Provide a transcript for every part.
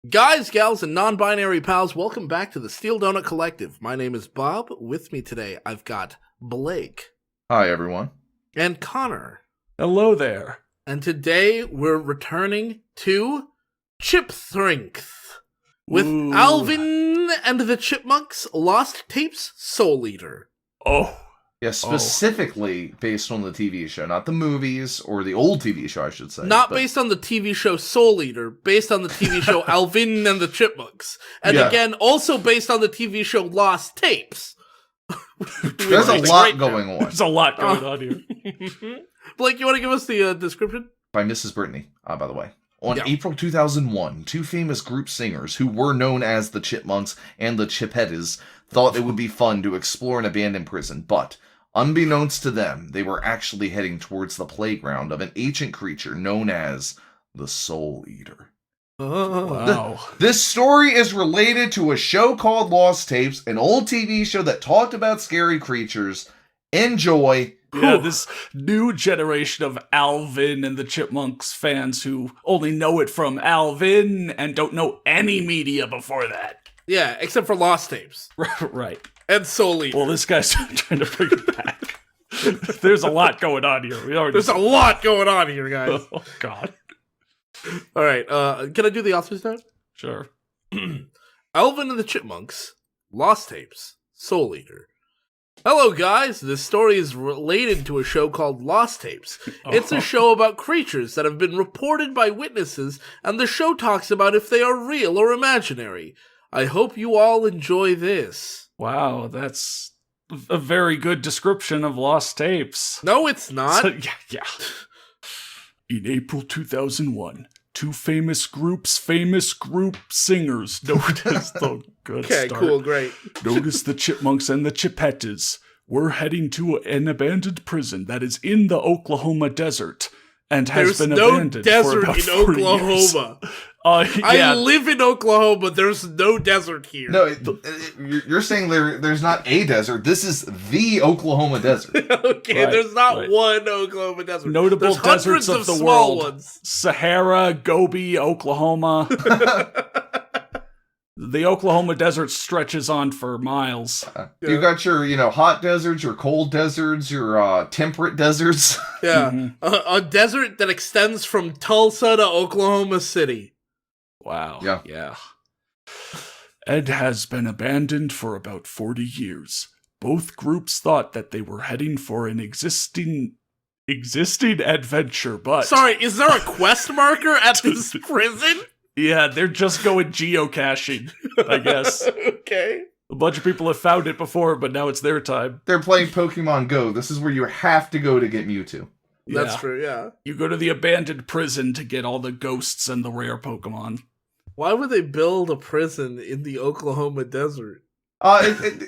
Guys, gals, and non-binary pals, welcome back to the Steel Donut Collective. My name is Bob. With me today, I've got Blake. Hi, everyone. And Connor. Hello there. And today, we're returning to Chipmunks with Alvin and the Chipmunks Lost Tapes Soul Eater. Oh. Yeah, specifically based on the TV show, not the movies, or the old TV show, I should say. Not based on the TV show Soul Eater, based on the TV show Alvin and the Chipmunks. And again, also based on the TV show Lost Tapes. There's a lot going on. There's a lot going on here. Blake, you want to give us the description? By Mrs. Brittany, by the way. On April 2001, two famous group singers who were known as the Chipmunks and the Chipettas thought it would be fun to explore an abandoned prison, but unbeknownst to them, they were actually heading towards the playground of an ancient creature known as the Soul Eater. Oh, wow. This story is related to a show called Lost Tapes, an old TV show that talked about scary creatures. Enjoy. Yeah, this new generation of Alvin and the Chipmunks fans who only know it from Alvin and don't know any media before that. Yeah, except for Lost Tapes. Right. And Soul Eater. Well, this guy's trying to bring it back. There's a lot going on here. There's a lot going on here, guys. Oh, God. All right, can I do the author's note? Sure. Alvin and the Chipmunks, Lost Tapes, Soul Eater. Hello, guys. This story is related to a show called Lost Tapes. It's a show about creatures that have been reported by witnesses, and the show talks about if they are real or imaginary. I hope you all enjoy this. Wow, that's a very good description of Lost Tapes. No, it's not. So, yeah. In April 2001, two famous group singers noticed the good Okay, start. cool, great. Noticed the Chipmunks and the Chipettas were heading to an abandoned prison that is in the Oklahoma desert and has been abandoned for about 40 years. There's no desert in Oklahoma. I live in Oklahoma. There's no desert here. No, you're saying there's not a desert. This is the Oklahoma desert. Okay, there's not one Oklahoma desert. Notable there's deserts of the small world. Ones. Sahara, Gobi, Oklahoma. The Oklahoma desert stretches on for miles. You got your, hot deserts, your cold deserts, your temperate deserts. Yeah, a desert that extends from Tulsa to Oklahoma City. Wow. Yeah. Ed has been abandoned for about 40 years. Both groups thought that they were heading for an existing adventure, but... Sorry, is there a quest marker at this prison? Yeah, they're just going geocaching, I guess. Okay. A bunch of people have found it before, but now it's their time. They're playing Pokemon Go. This is where you have to go to get Mewtwo. That's true, yeah. You go to the abandoned prison to get all the ghosts and the rare Pokemon. Why would they build a prison in the Oklahoma desert?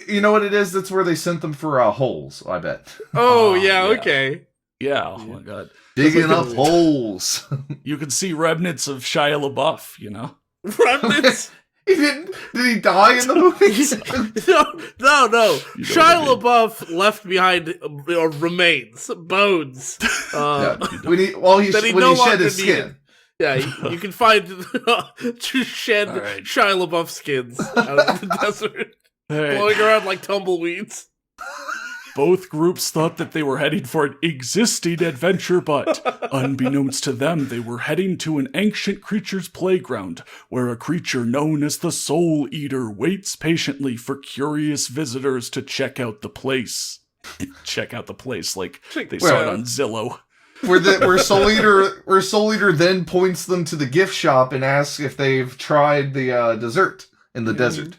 You know what it is? That's where they sent them for holes, I bet. Oh, yeah, okay. Yeah, oh my God. Digging up holes. You can see remnants of Shia LaBeouf, Remnants? Did he die in the movies? No. Shia LaBeouf left behind remains, bones. When he shed his skin. Yeah, you can find shed Shia LaBeouf skins out of the desert, blowing around like tumbleweeds. Both groups thought that they were heading for an existing adventure, but unbeknownst to them, they were heading to an ancient creature's playground, where a creature known as the Soul Eater waits patiently for curious visitors to check out the place. Check out the place, like they saw it on Zillow. Where Soul Eater then points them to the gift shop and asks if they've tried the dessert in the desert.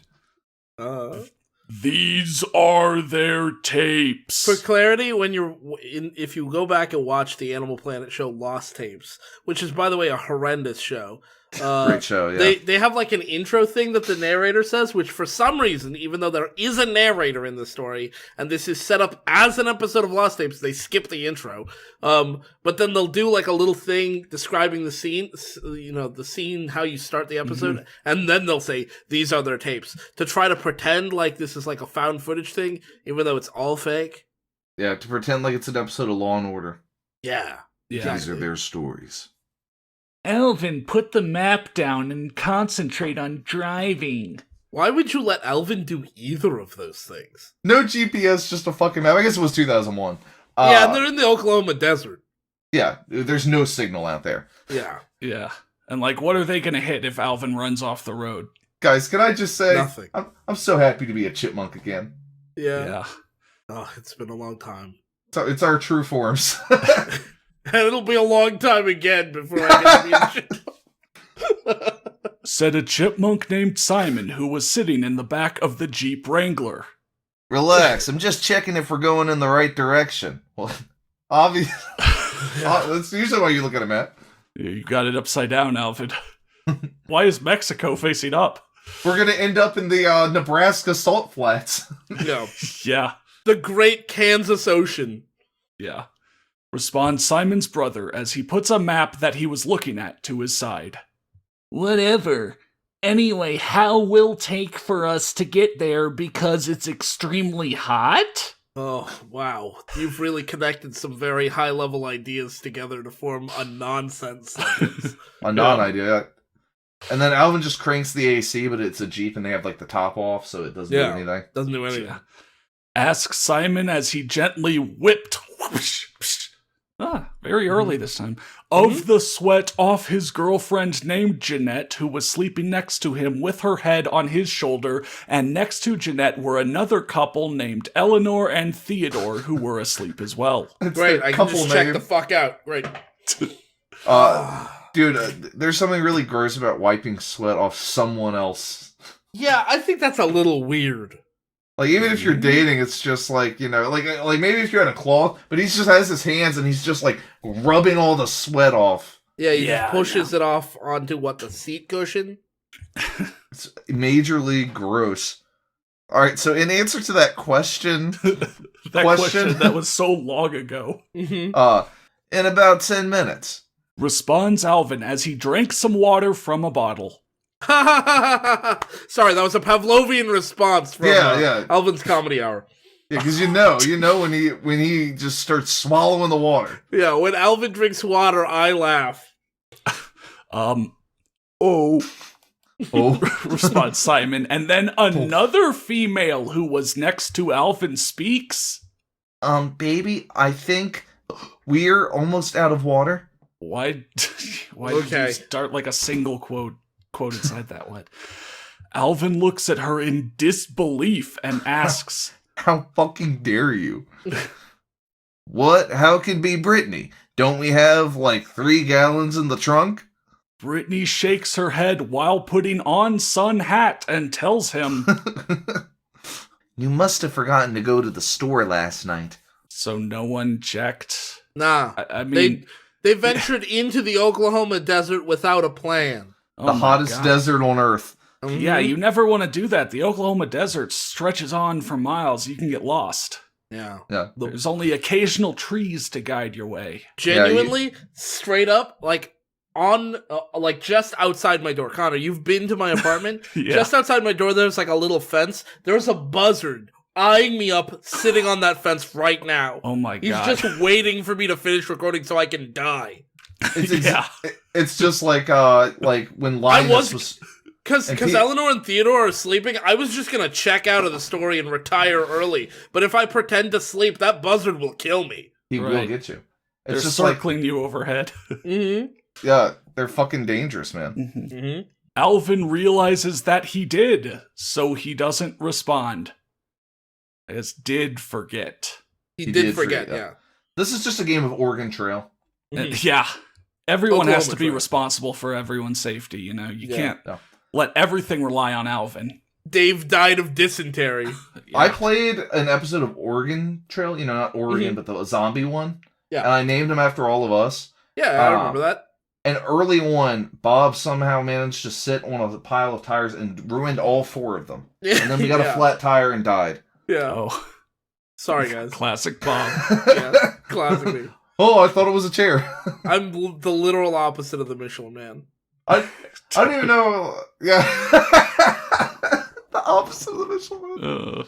These are their tapes. For clarity, if you go back and watch the Animal Planet show Lost Tapes, which is, by the way, a horrendous show. Great show, yeah. They have like an intro thing that the narrator says, which for some reason, even though there is a narrator in the story, and this is set up as an episode of Lost Tapes, they skip the intro. But then they'll do like a little thing describing the scene, the scene, how you start the episode, and then they'll say, these are their tapes, to try to pretend like this is like a found footage thing, even though it's all fake. Yeah, to pretend like it's an episode of Law and Order. Yeah. These are their stories. Alvin, put the map down and concentrate on driving. Why would you let Alvin do either of those things? No GPS, just a fucking map. I guess it was 2001. Yeah, and they're in the Oklahoma desert. Yeah, there's no signal out there. Yeah. Yeah. And like, what are they gonna hit if Alvin runs off the road? Guys, can I just say, Nothing. I'm so happy to be a chipmunk again. Yeah. Oh, it's been a long time. So it's our true forms. And it'll be a long time again before I get to be a chipmunk. Said a chipmunk named Simon who was sitting in the back of the Jeep Wrangler. Relax, I'm just checking if we're going in the right direction. Well, obviously, that's usually why you look at a map. You got it upside down, Alvin. Why is Mexico facing up? We're gonna end up in the Nebraska salt flats. No. Yeah. The Great Kansas Ocean. Yeah. Responds Simon's brother as he puts a map that he was looking at to his side. Whatever. Anyway, how will take for us to get there because it's extremely hot? Oh, wow. You've really connected some very high-level ideas together to form a nonsense sentence. A non-idea. And then Alvin just cranks the AC, but it's a Jeep and they have like the top off, so it doesn't do anything. Doesn't do anything. Yeah. Asks Simon as he gently whipped, whoosh, whoosh, very early this time, of the sweat off his girlfriend named Jeanette, who was sleeping next to him with her head on his shoulder, and next to Jeanette were another couple named Eleanor and Theodore, who were asleep as well. Great, I can just check the fuck out. Great. Dude, there's something really gross about wiping sweat off someone else. Yeah, I think that's a little weird. Like, even if you're dating, it's just like, you know, like maybe if you're in a cloth, but he just has his hands and he's just like rubbing all the sweat off. Yeah, he just pushes it off onto the seat cushion? It's majorly gross. All right, so in answer to that question, question that was so long ago, in about 10 minutes, responds Alvin as he drank some water from a bottle. Sorry, that was a Pavlovian response from Alvin's Comedy Hour. Yeah, because you know when he just starts swallowing the water. Yeah, when Alvin drinks water, I laugh. Responds Simon, and then another female who was next to Alvin speaks. Baby, I think we're almost out of water. Why did you start like a single quote inside that one? Alvin looks at her in disbelief and asks, How fucking dare you? What? How can be Brittany? Don't we have like 3 gallons in the trunk? Brittany shakes her head while putting on sun hat and tells him, You must have forgotten to go to the store last night. So no one checked? Nah. I mean... They ventured into the Oklahoma desert without a plan. The hottest desert on Earth. Mm-hmm. Yeah, you never want to do that. The Oklahoma desert stretches on for miles. You can get lost. Yeah. There's only occasional trees to guide your way. Genuinely, straight up, like, on, like, just outside my door. Connor, you've been to my apartment? Yeah. Just outside my door, there's, like, a little fence. There's a buzzard eyeing me up, sitting on that fence right now. Oh my God. He's just waiting for me to finish recording so I can die. It's just like when Linus was... Because Eleanor and Theodore are sleeping, I was just going to check out of the story and retire early. But if I pretend to sleep, that buzzard will kill me. He will get you. They're just circling you overhead. Mm-hmm. Yeah, they're fucking dangerous, man. Mm-hmm. Mm-hmm. Alvin realizes that he did, so he doesn't respond. I guess did forget. He did forget, yeah. This is just a game of Oregon Trail. Yeah. Everyone Oklahoma has to be Trail. responsible for everyone's safety, you know? You can't let everything rely on Alvin. Dave died of dysentery. I played an episode of Oregon Trail, you know, not Oregon, but the zombie one. Yeah. And I named him after all of us. Yeah, I remember that. And early on, Bob somehow managed to sit on a pile of tires and ruined all 4 of them. And then we got a flat tire and died. Yeah. Oh. Sorry, guys. Classic Bob. Yeah, classic me. Oh, I thought it was a chair. I'm the literal opposite of the Michelin Man. I don't even know. Yeah. The opposite of the Michelin Man.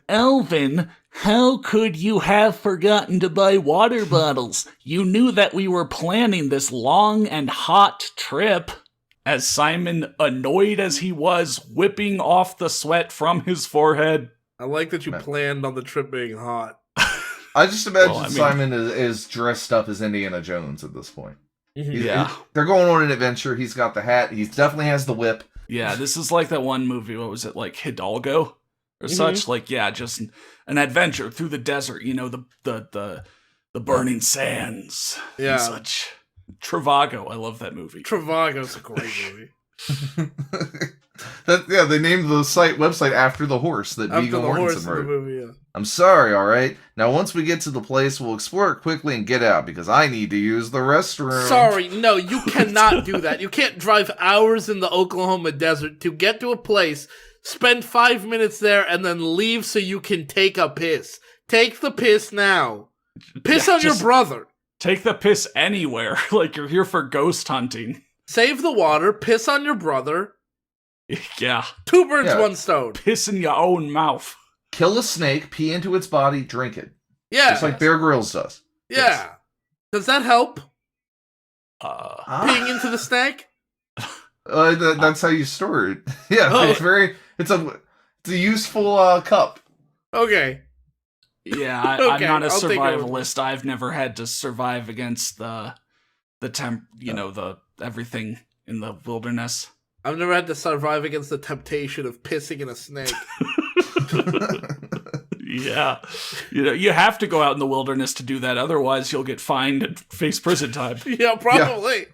Alvin, How could you have forgotten to buy water bottles? You knew that we were planning this long and hot trip. As Simon, annoyed as he was, whipping off the sweat from his forehead. I like that you planned on the trip being hot. I just imagine Simon is dressed up as Indiana Jones at this point. Yeah. They're going on an adventure. He's got the hat. He definitely has the whip. Yeah, this is like that one movie, what was it, like Hidalgo? Or such? Like, yeah, just an adventure through the desert, you know, the burning sands. Yeah. And such. Trivago, I love that movie. Trivago's a great movie. They named the website after the horse that Viggo Mortensen wrote. Movie, yeah. I'm sorry, alright? Now once we get to the place, we'll explore it quickly and get out, because I need to use the restroom. Sorry, no, you cannot do that. You can't drive hours in the Oklahoma desert to get to a place, spend 5 minutes there, and then leave so you can take a piss. Take the piss now. Piss on your brother. Take the piss anywhere. Like, you're here for ghost hunting. Save the water, piss on your brother. Yeah. 2 birds, 1 stone. Piss in your own mouth. Kill a snake, pee into its body, drink it. Yeah. Just like Bear Grylls does. Yeah. Yes. Does that help? Peeing into the snake? That's how you store it. Yeah, it's a useful cup. Okay. Yeah, I'm not a survivalist. I've never had to survive against the everything in the wilderness. I've never had to survive against the temptation of pissing in a snake. Yeah. You have to go out in the wilderness to do that, otherwise you'll get fined and face prison time. Yeah, probably.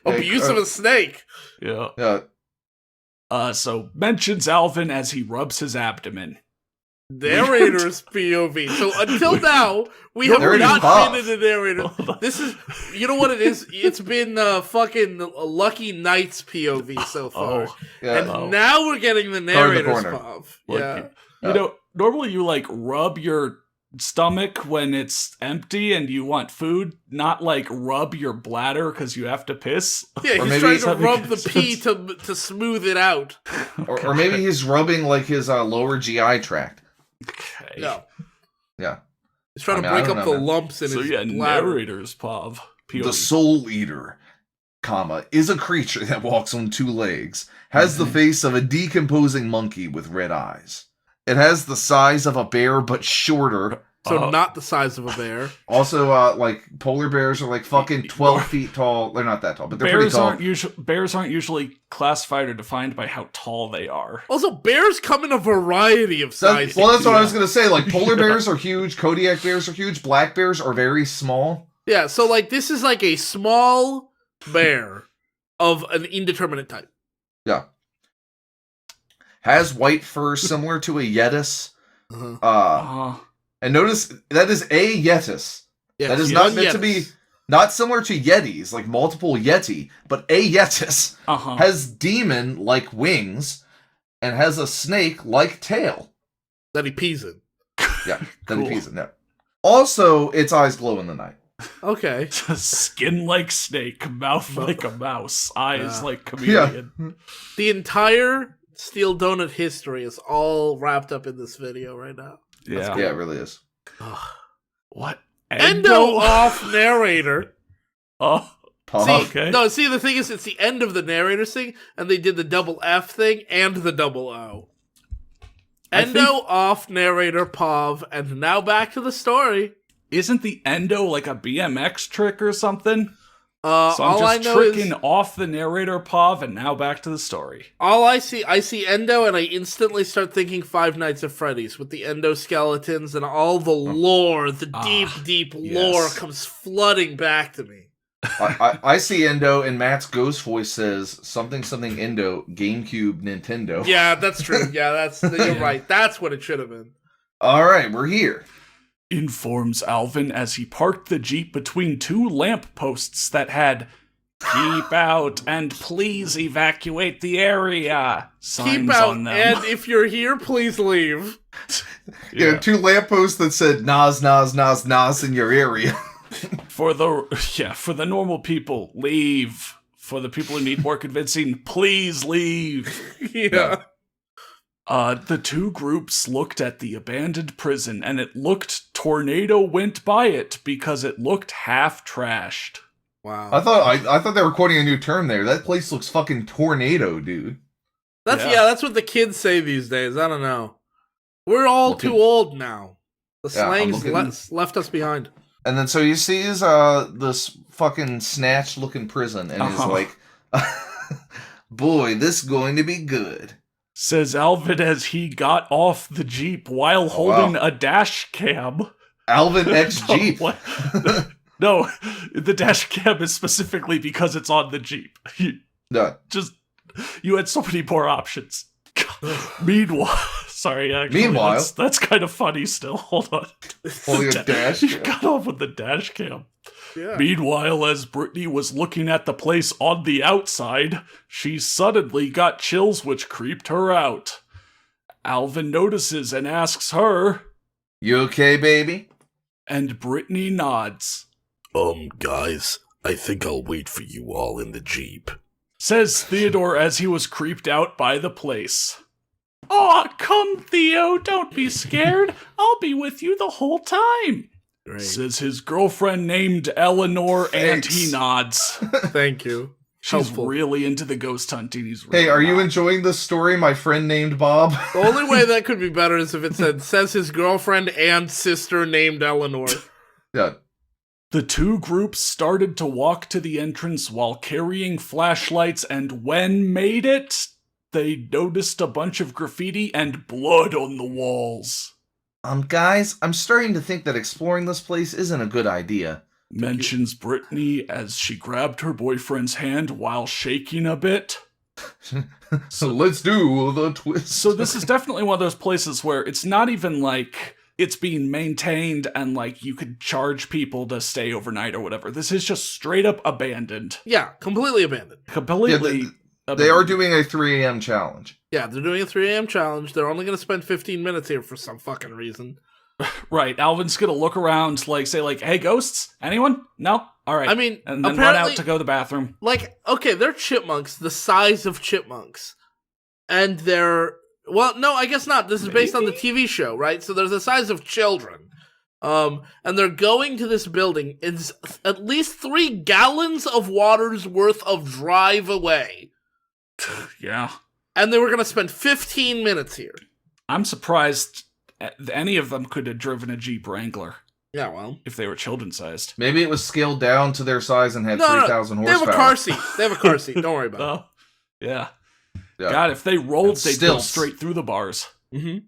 Yeah. Abuse of a snake. Yeah. Yeah. So mentions Alvin as he rubs his abdomen. Narrator's POV. So until now, we have not been in the narrator. This is, you know what it is? It's been fucking Lucky Knight's POV so far. And now we're getting the narrator's POV. Yeah. You know, normally you like rub your stomach when it's empty and you want food, not like rub your bladder because you have to piss. Yeah, he's trying to rub the pee to smooth it out. Or maybe he's rubbing like his lower GI tract. Okay. No. Yeah. He's trying to break up the lumps in his bladder. Narrator's POV. The Soul Eater, is a creature that walks on 2 legs, has the face of a decomposing monkey with red eyes. It has the size of a bear, but shorter. So not the size of a bear. Also, like, polar bears are like fucking 12 feet tall. They're not that tall, but they're pretty tall. Bears aren't usually classified or defined by how tall they are. Also, bears come in a variety of sizes. Well, that's what I was going to say. Like, polar bears are huge, Kodiak bears are huge, black bears are very small. Yeah, so, like, this is like a small bear of an indeterminate type. Yeah. Has white fur similar to a Yetis. And notice, that is a Yetis. Yes, that is not meant to be, not similar to Yetis, like multiple Yeti, but a Yetis has demon-like wings and has a snake-like tail. That he pees in. Yeah, that he pees in, yeah. Also, its eyes glow in the night. Okay. Skin like snake, mouth like a mouse, eyes like chameleon. Yeah. The entire Steel Donut history is all wrapped up in this video right now. Yeah. Yeah, it really is. What? Endo off narrator. Oh. Okay. No, see, the thing is, it's the end of the narrator thing, and they did the double F thing and the double O. Endo off narrator POV, and now back to the story. Isn't the endo like a BMX trick or something? So all I'm just I know tricking off the narrator POV, and now back to the story. All I see Endo, and I instantly start thinking Five Nights at Freddy's with the endoskeletons and all the lore, the deep lore comes flooding back to me. I see Endo, and Matt's ghost voice says something Endo, GameCube, Nintendo. Yeah, that's true. Yeah, you're right. That's what it should have been. All right, we're here. Informs Alvin as he parked the Jeep between 2 lampposts that had "Keep out" and "Please evacuate the area" signs Keep out, on them. and if you're here, please leave. Yeah, 2 lampposts that said "Nas, Nas, Nas, Nas" in your area. For the normal people, leave. For the people who need more convincing, please leave. Yeah. The two groups looked at the abandoned prison, and it looked tornado went by it because it looked half trashed. Wow. I thought they were quoting a new term there. That place looks fucking tornado, dude. That's what the kids say these days. I don't know. We're all too old now. The slang's left us behind. And then so he sees this fucking snatched-looking prison, and he's like, boy, this is going to be good. Says Alvin as he got off the Jeep while holding a dash cam. Alvin X Jeep. No, the dash cam is specifically because it's on the Jeep. You had so many more options. Meanwhile, sorry, actually, that's kind of funny still. Hold on. Holding a dash cam. You got off with the dash cam. Yeah. Meanwhile, as Brittany was looking at the place on the outside, she suddenly got chills which creeped her out. Alvin notices and asks her, "You okay, baby?" And Brittany nods. Guys, I think I'll wait for you all in the Jeep," says Theodore as he was creeped out by the place. "Aw, come, Theo, don't be scared. I'll be with you the whole time," says his girlfriend named Eleanor, and he nods. Thank you. She's really into the ghost hunting. Hey, are you enjoying this story, my friend named Bob? The only way that could be better is if it says his girlfriend and sister named Eleanor. Yeah. The two groups started to walk to the entrance while carrying flashlights, and when made it, they noticed a bunch of graffiti and blood on the walls. Guys, I'm starting to think that exploring this place isn't a good idea. Mentions Brittany as she grabbed her boyfriend's hand while shaking a bit. So let's do the twist. So this is definitely one of those places where it's not even like it's being maintained and like you could charge people to stay overnight or whatever. This is just straight up abandoned. Yeah, completely abandoned. Completely they are doing a 3 a.m. challenge. Yeah, they're doing a 3 a.m. challenge. They're only going to spend 15 minutes here for some fucking reason. Right, Alvin's going to look around, say, hey, ghosts? Anyone? No? All right. I mean, and then run out to go to the bathroom. Okay, they're chipmunks, the size of chipmunks. And they're... Well, no, I guess not. This is based on the TV show, right? So they're the size of children. And they're going to this building. It's at least 3 gallons of water's worth of drive away. Yeah. And they were going to spend 15 minutes here. I'm surprised any of them could have driven a Jeep Wrangler. Yeah, well. If they were children-sized. Maybe it was scaled down to their size and had 3,000 horsepower. They have a car seat. They have a car seat. Don't worry about it. Yeah. God, if they rolled, they'd go stilts. straight through the bars. Mm-hmm.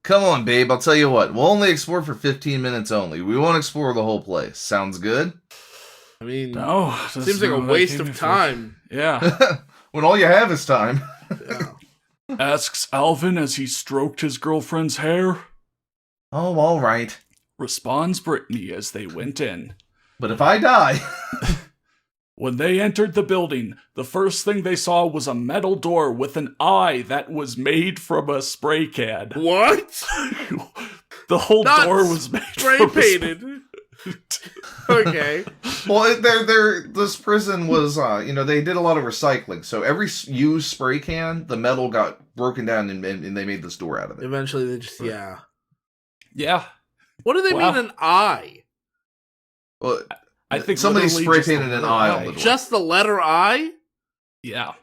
Come on, babe. I'll tell you what. We'll only explore for 15 minutes only. We won't explore the whole place. Sounds good? I mean, no, seems like a waste of time. Yeah. When all you have is time. Yeah. Asks Alvin as he stroked his girlfriend's hair. Oh, all right. Responds Brittany as they went in. But if I die... When they entered the building, the first thing they saw was a metal door with an eye that was made from a spray can. What? The whole door was made spray painted. Okay. Well, this prison was, they did a lot of recycling. So every used spray can, the metal got broken down and they made this door out of it. Eventually they just, Yeah. What do they mean an eye? Well, I think somebody spray painted an eye on the door. Just the letter I? Yeah.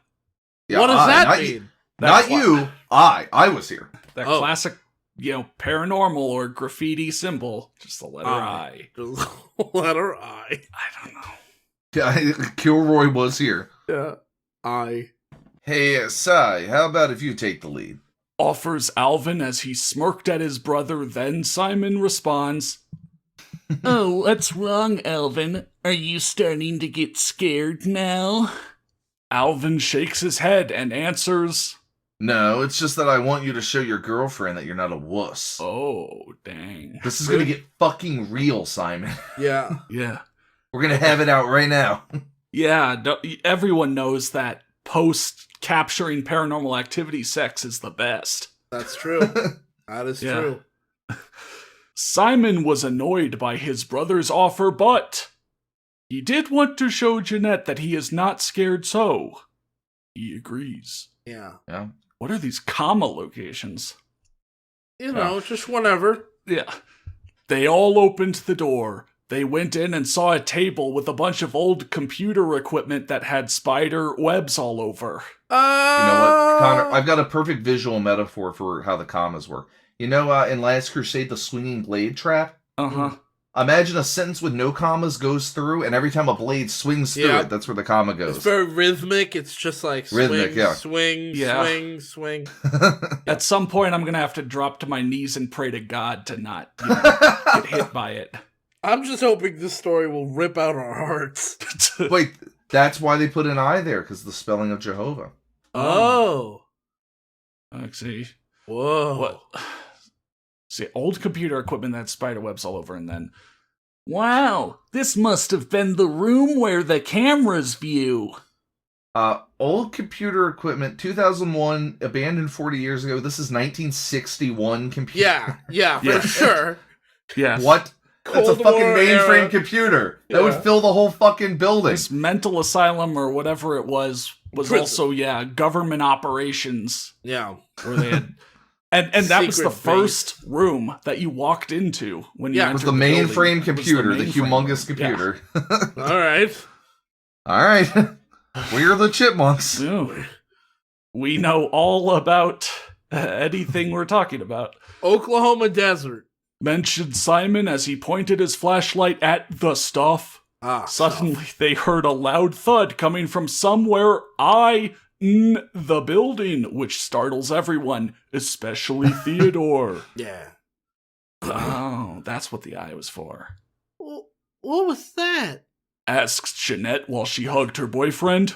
What does that mean? Not you. I was here. That classic, paranormal or graffiti symbol. Just the letter I. Just the letter I. I don't know. Yeah, Kilroy was here. Yeah. I. Hey, Sai, how about if you take the lead? Offers Alvin as he smirked at his brother, then Simon responds, Oh, what's wrong, Alvin? Are you starting to get scared now? Alvin shakes his head and answers, No, it's just that I want you to show your girlfriend that you're not a wuss. Oh, dang. This is gonna get fucking real, Simon. Yeah. Yeah. We're gonna have it out right now. Yeah, everyone knows that post-capturing paranormal activity sex is the best. That's true. That is true. Simon was annoyed by his brother's offer, but he did want to show Jeanette that he is not scared, so he agrees. Yeah. Yeah. What are these comma locations? You know, just whatever. Yeah. They all opened the door. They went in and saw a table with a bunch of old computer equipment that had spider webs all over. You know what, Connor? I've got a perfect visual metaphor for how the commas work. You know, in Last Crusade, the swinging blade trap? Uh-huh. Imagine a sentence with no commas goes through, and every time a blade swings through it, that's where the comma goes. It's very rhythmic. It's just like swing, swing, swing. At some point, I'm going to have to drop to my knees and pray to God to not get hit by it. I'm just hoping this story will rip out our hearts. Wait, that's why they put an I there, because the spelling of Jehovah. Oh. Let's see. Whoa. What? See, old computer equipment that had spider webs all over, and then... Wow, this must have been the room where the cameras view. Old computer equipment, 2001, abandoned 40 years ago. This is 1961 computer. Yeah, for sure. Yeah. What? That's a Cold fucking War mainframe era. computer. That would fill the whole fucking building. This mental asylum or whatever it was Prison. also, government operations. Yeah. Where they had... And that was the Secret first room that you walked into when you Yeah, it It was entered the the building. mainframe It was computer, the mainframe humongous room. computer. All right. All right. We're the Chipmunks. Yeah. Ooh. We know all about anything we're talking about. Oklahoma desert. Mentioned Simon as he pointed his flashlight at the stuff. Suddenly they heard a loud thud coming from somewhere in the building, which startles everyone, especially Theodore. Yeah. Oh, that's what the eye was for. What was that? Asked Jeanette while she hugged her boyfriend.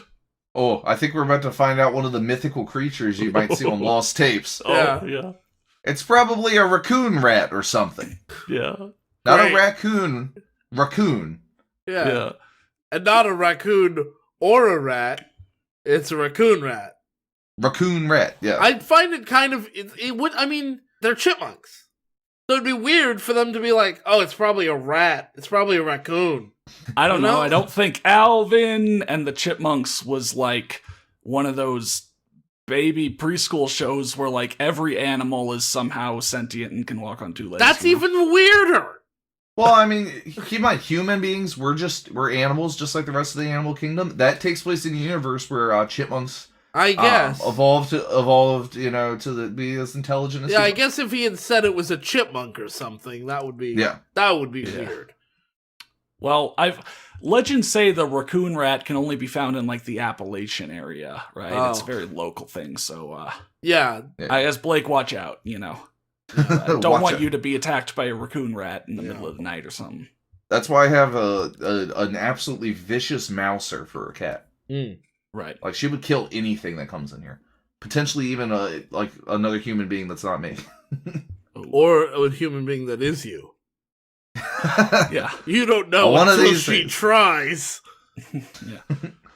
Oh, I think we're about to find out one of the mythical creatures you might see on Lost Tapes. Yeah. Oh, yeah. It's probably a raccoon rat or something. Yeah. Not Great. a raccoon. Raccoon. Yeah. Yeah. And not a raccoon or a rat. It's a raccoon rat. Raccoon rat, yeah. I find it kind of, it would, I mean, they're chipmunks. So it'd be weird for them to be like, oh, it's probably a rat. It's probably a raccoon. I don't You know? know. I don't think Alvin and the Chipmunks was like one of those baby preschool shows where like every animal is somehow sentient and can walk on two legs. That's you know? even weirder. Well, I mean, keep in mind, human beings, we're animals just like the rest of the animal kingdom. That takes place in a universe where chipmunks I guess. evolved, you know, to be as intelligent as Yeah, I humans. guess if he had said it was a chipmunk or something, that would be Yeah. weird. Well, legends say the raccoon rat can only be found in like the Appalachian area, right? It's a Oh. very local thing. So, Yeah. I guess Blake, watch out. You know, don't Watch want out. you to be attacked by a raccoon rat in the middle of the night or something. That's why I have an absolutely vicious mouser for a cat. Right. Like, she would kill anything that comes in here. Potentially even like another human being that's not me. Or a human being that is you. Yeah. You don't know One of until these she things. tries. Yeah.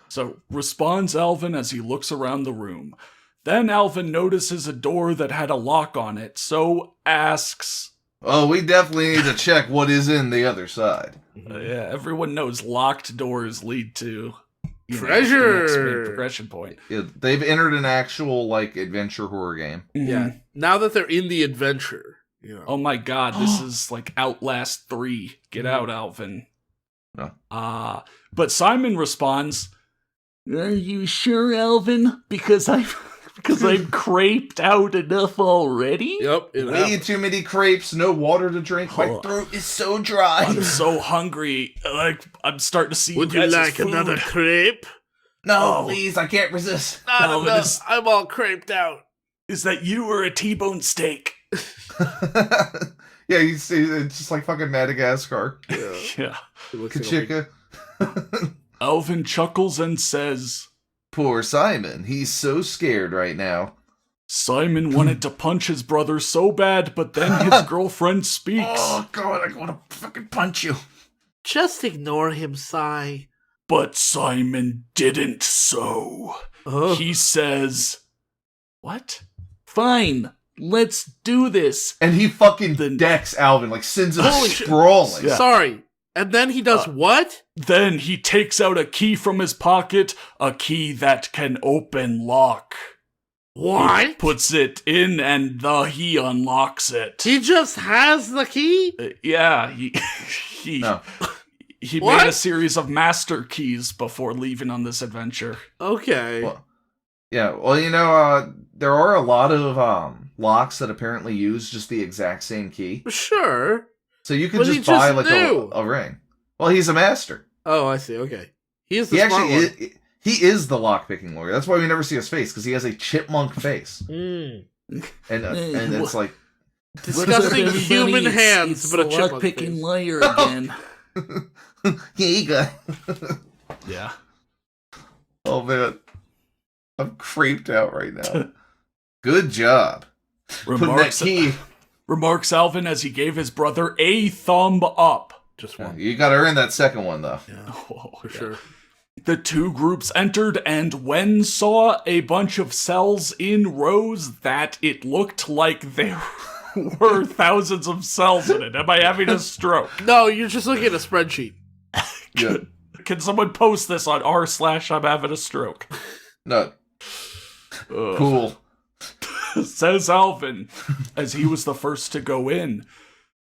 So responds Alvin as he looks around the room. Then Alvin notices a door that had a lock on it, so asks. Oh, we definitely need to check what is in the other side. Yeah, everyone knows locked doors lead to Treasure! the next big progression point. Yeah, they've entered an actual like adventure horror game. Yeah. Now that they're in the adventure, you know. Oh my god, this is like Outlast 3. Get out, Alvin. No. But Simon responds, Are you sure, Alvin? Because I'm craped out enough already? Yep. It Way happened. too many crepes, no water to drink. My Oh. throat is so dry. I'm so hungry. Like, I'm starting to see Would you you guys' like food. another crepe? No, Oh. please, I can't resist. Not Alvin enough. is- I'm all craped out. Is that you or a T-bone steak? Yeah, it's just like fucking Madagascar. Yeah. It looks like a Kachika. Alvin chuckles and says, Poor Simon, he's so scared right now. Simon wanted to punch his brother so bad, but then his girlfriend speaks. Oh god, I want to fucking punch you. Just ignore him, Sai. But Simon didn't so. He says, what? Fine, let's do this. And he fucking Then- decks Alvin, like sends him Holy shit. sprawling. Yeah. Sorry. And then he does what? Then he takes out a key from his pocket, a key that can open lock. What? He puts it in and he unlocks it. He just has the key? Yeah, he No. he What? made a series of master keys before leaving on this adventure. Okay. Well, yeah, well, there are a lot of locks that apparently use just the exact same key. Sure. So you could But he just buy just like knew. a ring. Well, he's a master. Oh, I see. Okay. He is the He smart actually one. he is the lock-picking lawyer. That's why we never see his face, because he has a chipmunk face. Mm. And it's like... Disgusting human It's hands, but a the chipmunk lock-picking face. liar again. Here you go. Yeah. Oh, man. I'm creeped out right now. Good job. Putting that key... Remarks Alvin as he gave his brother a thumb up. Just one. You gotta earn that second one, though. Yeah, Oh, for sure. The two groups entered, and Wen saw a bunch of cells in rows that it looked like there were thousands of cells in it. Am I having a stroke? No, you're just looking at a spreadsheet. Yeah. Can someone post this on r/I'm having a stroke? No. Ugh. Cool. Says Alvin, as he was the first to go in.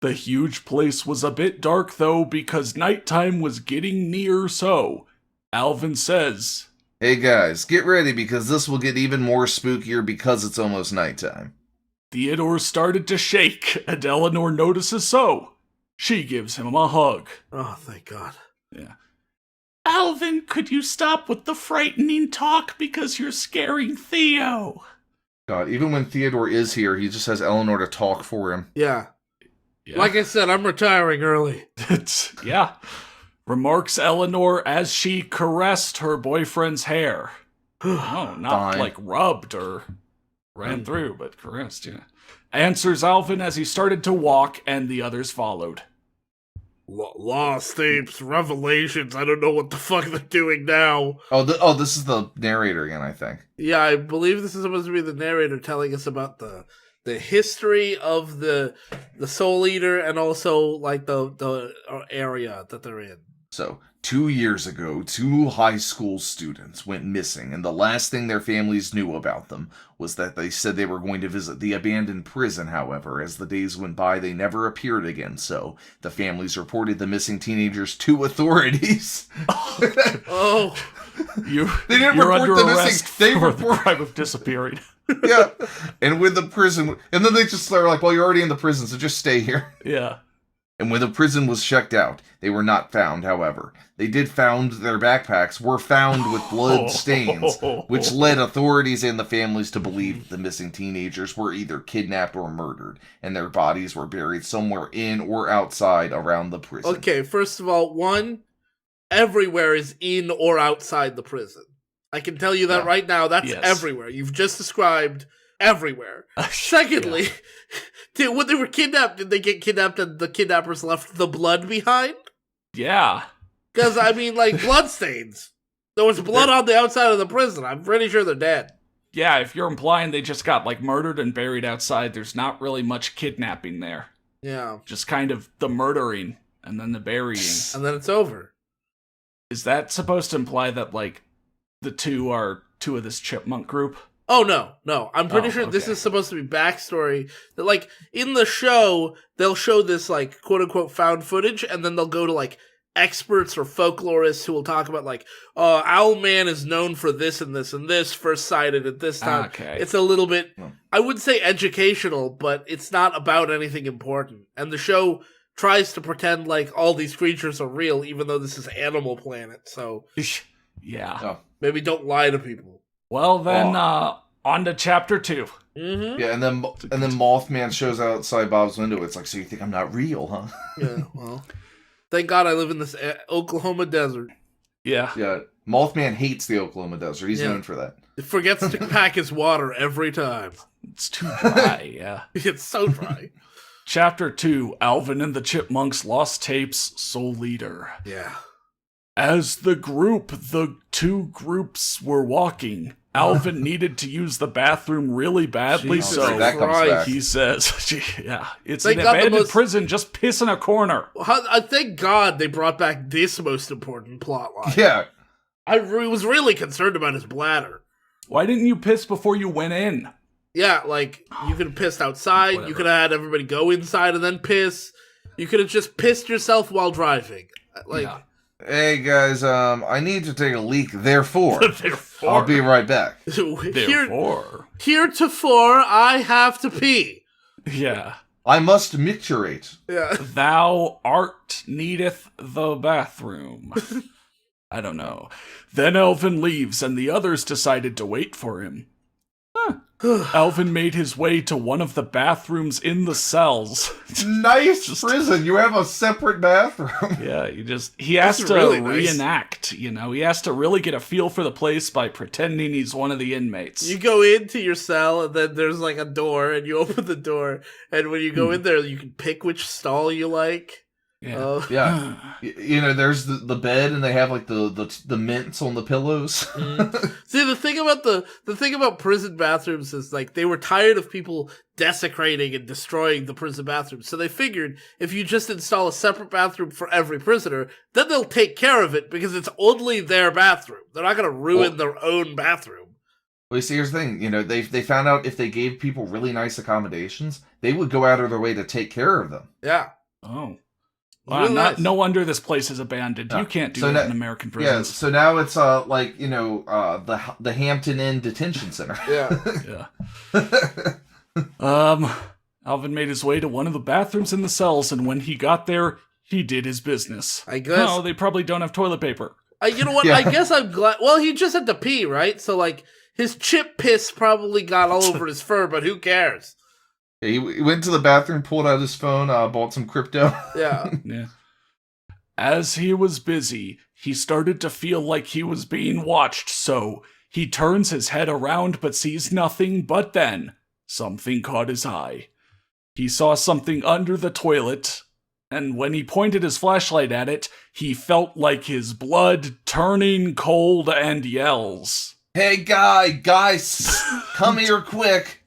The huge place was a bit dark, though, because nighttime was getting near, so Alvin says, Hey guys, get ready because this will get even more spookier because it's almost nighttime. Theodore started to shake, and Eleanor notices so. She gives him a hug. Oh, thank God. Yeah. Alvin, could you stop with the frightening talk because you're scaring Theo? God, even when Theodore is here, he just has Eleanor to talk for him. Yeah. Yeah. Like I said, I'm retiring early. Yeah. Remarks Eleanor as she caressed her boyfriend's hair. Oh, not Fine. like rubbed or ran through, but caressed, yeah. Answers Alvin as he started to walk, and the others followed. Lost tapes, revelations. I don't know what the fuck they're doing now. Oh, this is the narrator again, I think. Yeah, I believe this is supposed to be the narrator telling us about the history of the Soul Eater and also like the area that they're in. So, 2 years ago, 2 high school students went missing, and the last thing their families knew about them was that they said they were going to visit the abandoned prison. However, as the days went by, they never appeared again, so the families reported the missing teenagers to authorities. Oh, They didn't You're report under the arrest missing. They for the report. crime of disappearing. Yeah, and with the prison, and then they just are like, "Well, you're already in the prison, so just stay here." Yeah. And when the prison was checked out, they were not found. However, they did found their backpacks were found with blood stains, which led authorities and the families to believe the missing teenagers were either kidnapped or murdered, and their bodies were buried somewhere in or outside around the prison. okay. First of all, one, everywhere is in or outside the prison. I can tell you that Yeah. right now. That's Yes. everywhere. You've just described everywhere. Secondly, when they were kidnapped, did they get kidnapped and the kidnappers left the blood behind? Yeah. Because, I mean, like, bloodstains. There was blood on the outside of the prison. I'm pretty sure they're dead. Yeah, if you're implying they just got, like, murdered and buried outside, there's not really much kidnapping there. Yeah. Just kind of the murdering and then the burying. And then it's over. Is that supposed to imply that, like, the two are two of this chipmunk group? Oh, no. I'm pretty Oh, sure this okay. is supposed to be backstory. That, like, in the show, they'll show this, like, quote-unquote found footage, and then they'll go to, like, experts or folklorists who will talk about, like, Owlman is known for this and this and this, first sighted at this time. Okay. It's a little bit, Hmm. I wouldn't say educational, but it's not about anything important. And the show tries to pretend like all these creatures are real, even though this is Animal Planet, so Yeah. Oh. maybe don't lie to people. Well, then, on to chapter 2. Mm-hmm. Yeah, and then Mothman shows outside Bob's window. It's like, so you think I'm not real, huh? Yeah, well, thank God I live in this Oklahoma desert. Yeah. Yeah, Mothman hates the Oklahoma desert. He's Yeah. known for that. It forgets to pack his water every time. It's too dry, yeah. It's so dry. Chapter 2, Alvin and the Chipmunks Lost Tapes, Soul Leader. Yeah. As the two groups were walking, Alvin needed to use the bathroom really badly, Jesus so that comes back. he says, yeah, it's Thank an God the abandoned most- prison, just piss in a corner. I thank God they brought back this most important plot line. Yeah. I was really concerned about his bladder. Why didn't you piss before you went in? Yeah, like, you could have pissed outside, Whatever. you could have had everybody go inside and then piss. You could have just pissed yourself while driving. Like, Yeah. Hey guys, I need to take a leak, therefore. Therefore. I'll be right back. Therefore. Heretofore, I have to pee. Yeah. I must micturate. Yeah. Thou art needeth the bathroom. I don't know. Then Alvin leaves, and the others decided to wait for him. Alvin made his way to one of the bathrooms in the cells. Nice prison. You have a separate bathroom. Yeah, he has That's to really nice. reenact, you know? He has to really get a feel for the place by pretending he's one of the inmates. You go into your cell, and then there's like a door, and you open the door, and when you go in there, you can pick which stall you like. Yeah. Yeah. You know, there's the bed, and they have like the mints on the pillows. See, the thing about prison bathrooms is like they were tired of people desecrating and destroying the prison bathrooms, so they figured if you just install a separate bathroom for every prisoner, then they'll take care of it because it's only their bathroom. They're not going to ruin their own bathroom. Well, you see, here's the thing. You know, they found out if they gave people really nice accommodations, they would go out of their way to take care of them. Yeah. Oh. Really nice. No wonder this place is abandoned. You can't do that in American Yeah, prisons. so now it's like, you know, the Hampton Inn Detention Center. Yeah. Alvin made his way to one of the bathrooms in the cells, and when he got there, he did his business. I guess. No, they probably don't have toilet paper. You know what? Yeah. I guess I'm glad. Well, he just had to pee, right? So, like, his chip piss probably got all over his fur, but who cares? He went to the bathroom, pulled out his phone, bought some crypto. Yeah. Yeah. As he was busy, he started to feel like he was being watched, so he turns his head around but sees nothing, but then something caught his eye. He saw something under the toilet, and when he pointed his flashlight at it, he felt like his blood turning cold and yells. Hey, guys, come here quick.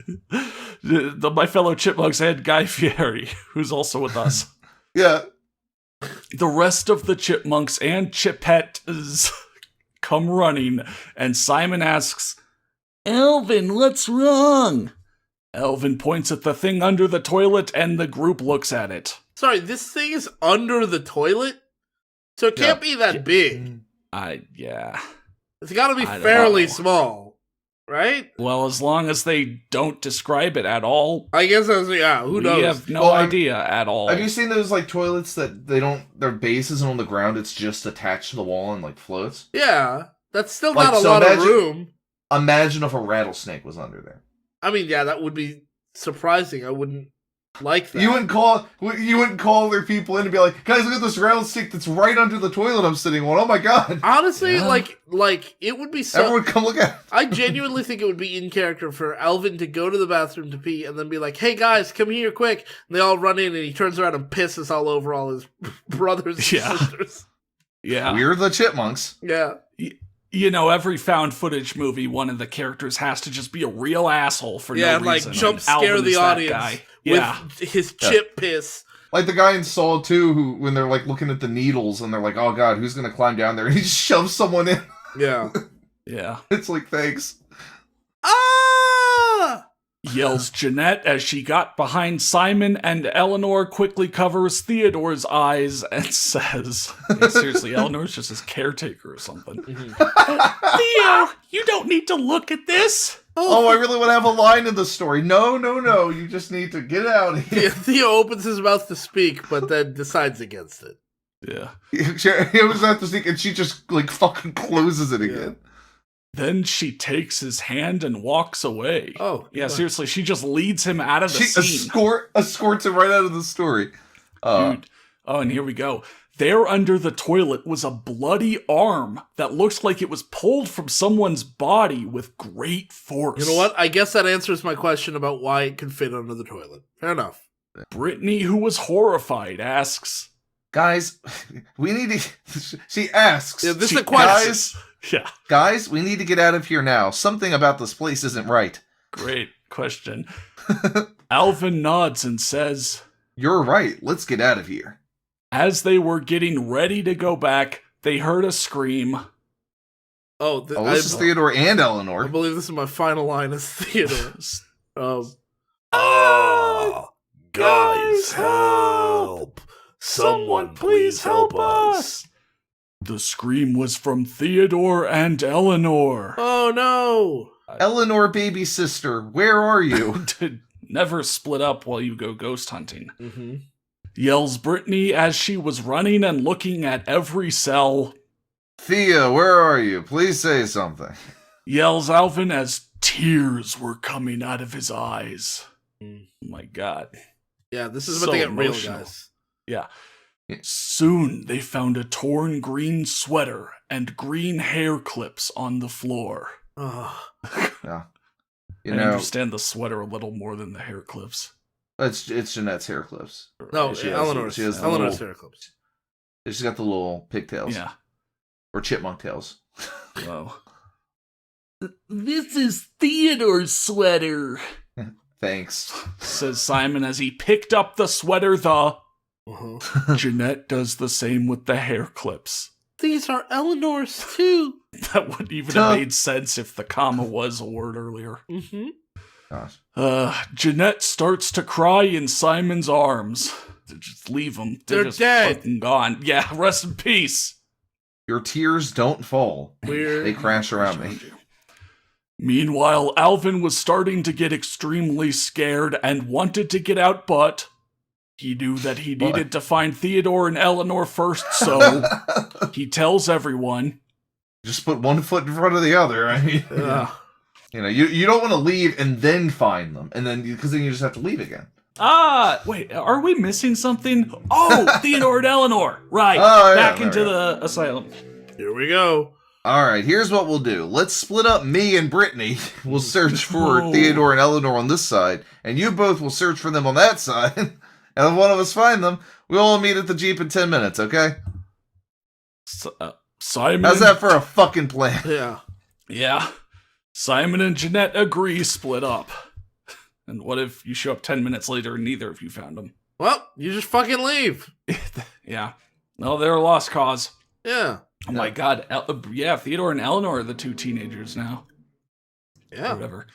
My fellow Chipmunks and Guy Fieri, who's also with us. Yeah. The rest of the Chipmunks and Chipettes come running, and Simon asks, Alvin, what's wrong? Alvin points at the thing under the toilet, and the group looks at it. Sorry, this thing is under the toilet? So it can't be that big. Yeah. It's gotta be I don't fairly know. small, right? Well, as long as they don't describe it at all, I guess that's, yeah, who knows? we have no Well, idea at all. Have you seen those like toilets that their base isn't on the ground, it's just attached to the wall and like floats? Yeah, that's still Like, not a so lot of imagine- room. Imagine if a rattlesnake was under there. I mean, yeah, that would be surprising. I wouldn't like that. You wouldn't call their people in and be like, guys, look at this rattlesnake that's right under the toilet I'm sitting on. Oh my god. Honestly, Yeah. like it would be so. Everyone come look at it. I genuinely think it would be in character for Alvin to go to the bathroom to pee and then be like, "Hey guys, come here quick!" And they all run in, and he turns around and pisses all over all his brothers and Yeah. sisters. Yeah. We're the Chipmunks. Yeah, You know, every found footage movie, one of the characters has to just be a real asshole for yeah, no and like reason. jump and scare Alvin the is that audience guy. Yeah. with his chip piss. Like the guy in Saw 2 who, when they're like looking at the needles and they're like, oh god, who's gonna climb down there? And he just shoves someone in. Yeah. Yeah. It's like, thanks. Ah! Yells Jeanette as she got behind Simon, and Eleanor quickly covers Theodore's eyes and says, yeah, seriously, Eleanor's just his caretaker or something. Theo, you don't need to look at this. Oh, I really want to have a line in the story. No. You just need to get out of here. Theo opens his mouth to speak, but then decides against it. Yeah. He was at the sneak and she just like fucking closes it again. Then she takes his hand and walks away. Oh, Yeah, what? seriously, she just leads him out of the She scene. escorts him right out of the story. Dude. Oh, and here we go. There under the toilet was a bloody arm that looks like it was pulled from someone's body with great force. You know what? I guess that answers my question about why it could fit under the toilet. Fair enough. Brittany, who was horrified, asks, Guys, we need to... She asks. Yeah, this is She a question. Guys, yeah, guys, we need to get out of here now. Something about this place isn't right. great question. Alvin nods and says, You're right. Let's get out of here. as they were getting ready to go back, they heard a scream. Oh, this is Theodore and Eleanor. I believe this is my final line as Theodore. Guys, help! Someone please help us! The scream was from Theodore and Eleanor. Oh no! Eleanor, baby sister, where are you? Never split up while you go ghost hunting. Mm-hmm. Yells Brittany as she was running and looking at every cell. Thea, where are you? Please say something. Yells Alvin as tears were coming out of his eyes. Oh my God. Yeah, this is about to get real, emotional. guys. Yeah. Soon they found a torn green sweater and green hair clips on the floor. Oh. Yeah. I understand the sweater a little more than the hair clips. It's Jeanette's hair clips. No, She has Eleanor's hair clips. She's got the little pigtails. Yeah. Or chipmunk tails. Whoa. This is Theodore's sweater. Thanks. Says Simon as he picked up the sweater. Uh-huh. Jeanette does the same with the hair clips. These are Eleanor's too. That wouldn't even have made sense if the comma was a word earlier. Mm-hmm. Gosh. Jeanette starts to cry in Simon's arms. Just leave them. They're just dead. fucking gone. Yeah, rest in peace. Your tears don't fall. Weird. They crash around me. Meanwhile, Alvin was starting to get extremely scared and wanted to get out, but he knew that he needed to find Theodore and Eleanor first, so he tells everyone. Just put one foot in front of the other. I mean, Yeah. you don't want to leave and then find them, and then because then you just have to leave again. Wait, are we missing something? Oh, Theodore and Eleanor. Right, Oh, yeah, back there into we go. the asylum. Here we go. All right, here's what we'll do. Let's split up me and Brittany. We'll search for Oh. Theodore and Eleanor on this side, and you both will search for them on that side. And if one of us find them, we'll all meet at the Jeep in 10 minutes, okay? Simon. How's that for a fucking plan? Yeah. Yeah. Simon and Jeanette agree, split up. And what if you show up 10 minutes later and neither of you found them? Well, you just fucking leave. Yeah. No, they're a lost cause. Yeah. Oh my God. Theodore and Eleanor are the two teenagers now. Yeah. Whatever.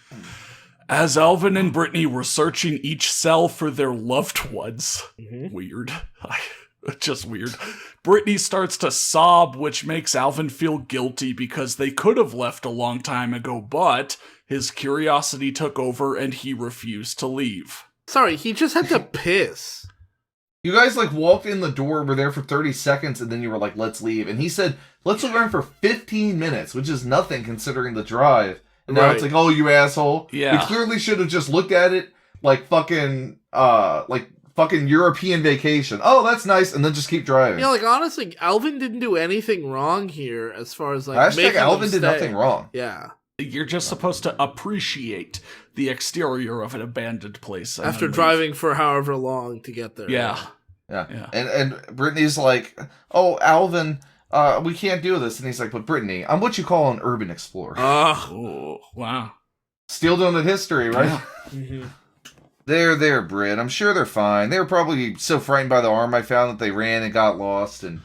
As Alvin and Brittany were searching each cell for their loved ones. Weird. Just weird. Brittany starts to sob, which makes Alvin feel guilty because they could have left a long time ago, but his curiosity took over and he refused to leave. Sorry, he just had to piss. You guys walked in the door, were there for 30 seconds, and then you were like, let's leave. And he said, let's look around for 15 minutes, which is nothing considering the drive. And now it's like, oh, you asshole. Yeah. We clearly should have just looked at it like fucking European vacation. Oh, that's nice. And then just keep driving. Yeah, honestly, Alvin didn't do anything wrong here as far as Hashtag making Alvin them did stay. nothing wrong. Yeah. You're just supposed to appreciate the exterior of an abandoned place. and After then leave. driving for however long to get there. Yeah. Yeah. And Brittany's like, oh, Alvin, we can't do this. And he's like, but Brittany, I'm what you call an urban explorer. Oh, wow. Still doing the history, right? Mm-hmm. There, Britt. I'm sure they're fine. They were probably so frightened by the arm I found that they ran and got lost and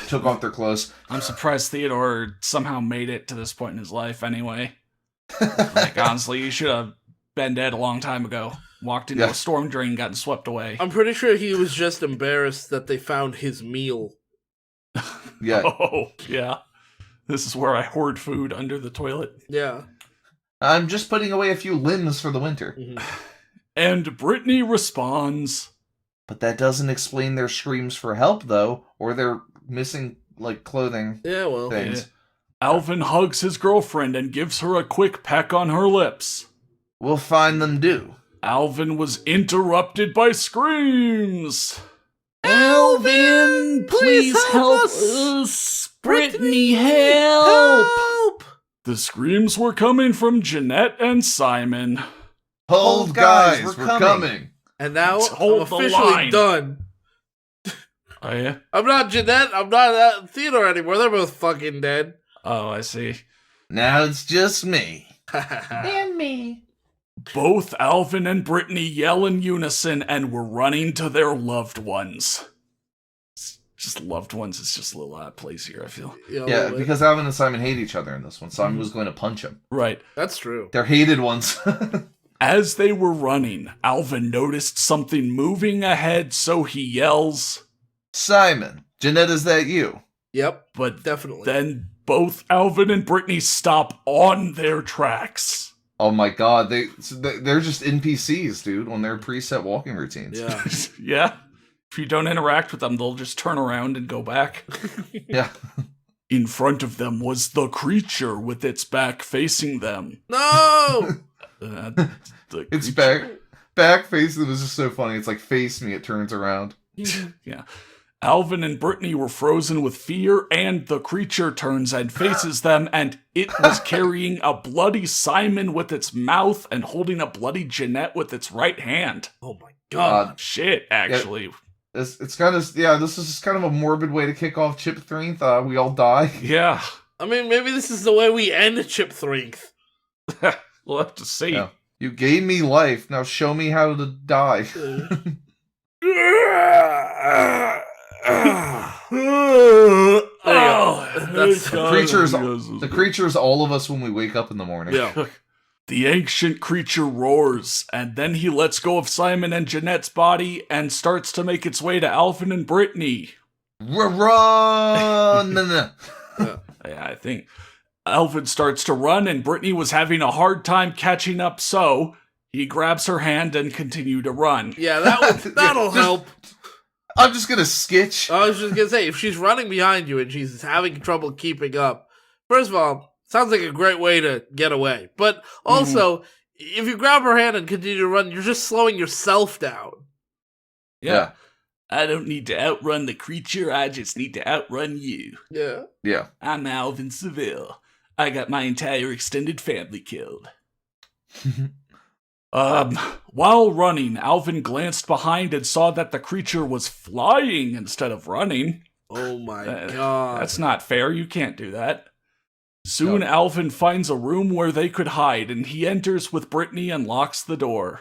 took off their clothes. I'm surprised Theodore somehow made it to this point in his life anyway. Honestly, you should have been dead a long time ago. Walked into a storm drain, gotten swept away. I'm pretty sure he was just embarrassed that they found his meal. Yeah. Oh, yeah. This is where I hoard food under the toilet. Yeah. I'm just putting away a few limbs for the winter. Mm-hmm. And Brittany responds. But that doesn't explain their screams for help, though, or their missing, clothing Yeah, well. things. Yeah. Alvin hugs his girlfriend and gives her a quick peck on her lips. We'll find them due. Alvin was interrupted by screams. Alvin, please help us. Brittany, help. The screams were coming from Jeanette and Simon. Hold, guys, we're coming. And now Hold I'm the officially line. done. Oh, yeah? I'm not Jeanette. I'm not Theodore anymore. They're both fucking dead. Oh, I see. Now it's just me. And me. Both Alvin and Brittany yell in unison and were running to their loved ones. Just loved ones. It's just a little out of place here, I feel. Yeah, because Alvin and Simon hate each other in this one. Simon was going to punch him. Right. That's true. They're hated ones. As they were running, Alvin noticed something moving ahead, so he yells, Simon, Jeanette, is that you? Yep, but definitely. then both Alvin and Brittany stop on their tracks. Oh my god, they're just NPCs, dude, on their preset walking routines. Yeah. Yeah. If you don't interact with them, they'll just turn around and go back. Yeah. In front of them was the creature with its back facing them. No! It's back facing was just so funny. It's like face me, it turns around. Yeah. Alvin and Brittany were frozen with fear, and the creature turns and faces them, and it was carrying a bloody Simon with its mouth and holding a bloody Jeanette with its right hand. Oh my god. Shit, actually. Yeah. It's kind of, this is just kind of a morbid way to kick off Chip 3th. We all die. Yeah. I mean, maybe this is the way we end Chip 3th. We'll have to see. Yeah. You gave me life, now show me how to die. The creature's all of us when we wake up in the morning. Yeah. The ancient creature roars, and then he lets go of Simon and Jeanette's body and starts to make its way to Alvin and Brittany. Run! Yeah, I think Alvin starts to run, and Brittany was having a hard time catching up, so he grabs her hand and continue to run. Yeah, that'll help. I'm just gonna skitch. I was just gonna say, if she's running behind you and she's having trouble keeping up, first of all, sounds like a great way to get away. But also, if you grab her hand and continue to run, you're just slowing yourself down. Yeah. I don't need to outrun the creature, I just need to outrun you. Yeah. Yeah. I'm Alvin Seville. I got my entire extended family killed. While running, Alvin glanced behind and saw that the creature was flying instead of running. Oh my god. That's not fair, you can't do that. Soon Alvin finds a room where they could hide, and he enters with Brittany and locks the door.